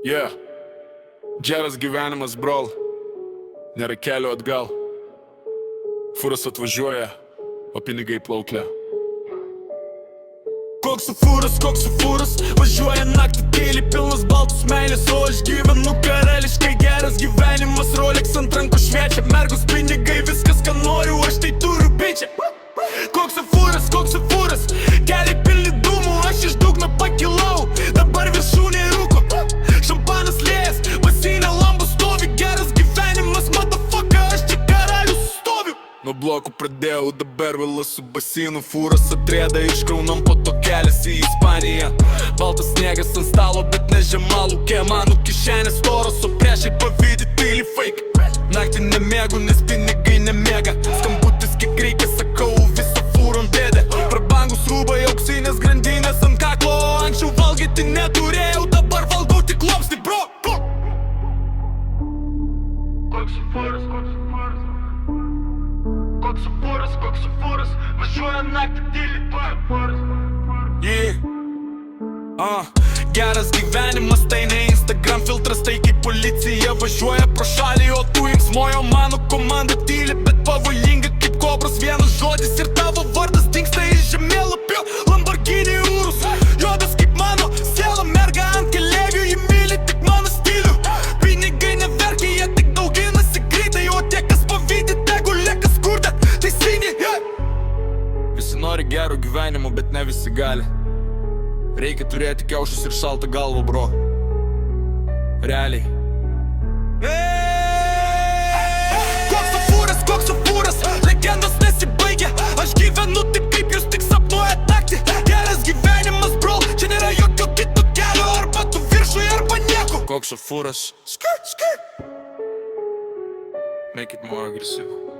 Yeah, geras gyvenimas, brol, nėra kelio atgal. Fūras atvažiuoja, o pinigai plaukia. Koks su fūras, važiuoja naktį tyliai, pilnas baltus meilės, o aš gyvenu karališkai. Geras gyvenimas, Rolex ant rankų šviečia, mergos pinigai, viskas ką noriu, aš tai turiu, bičia. Koks su fūras, keliai pilni dūmų, aš iš dugno pakilau, dabar viršūnė rūko. Šampanas lėjas, baseine Lambo stovi, geras gyvenimas, motherfucker, aš čia karalius stoviu. Nuo blokų pradėjau, dabar vėlas su baseinu, fūras atrėda, iškraunam po to kelias į Ispaniją. Baltas sniegas ant stalo, bet ne žema lūkė, mano kišenės storos, o priešai pavydi tyli fake. Naktį nemėgu, nes pinigai nemiega, skambutis kiek reikia, sakau, visą fūron dėdė. Prabangus rūbai, auksinės grandinės ant kaklo, anksčiau valgyti neturėjau, dabar valgau tik lobstį, bro. Koks su fūras, važiuoja naktį tyliai, Geras gyvenimas, tai ne Instagram filtras, tai kaip policija važiuoja pro šalį, o tu inksmojo, mano komanda tyli, bet pavojinga kaip kobros, vienas žodis ir tavo vardas dingsta iš žemėlapio. Lamborghini Urus, juodas kaip mano siela, merga ant keleivių, ji myli tik mano stilių. Pinigai neverkia, jie tik dauginasi greitai, o tie kas pavydi, tegu lieka skurde, teisingi. Visi nori gero gyvenimo, bet ne visi gali. Reikia turėti kiaušus ir šaltą galvą, bro. Realiai. Koks su fūras, legendos nesibaigia. Aš gyvenu taip, kaip jūs tik sapnuojat naktį. Geras gyvenimas, bro, čia nėra jokio kito kelio. Arba tu viršui, arba nieko. Koks su fūras. Make it more aggressive.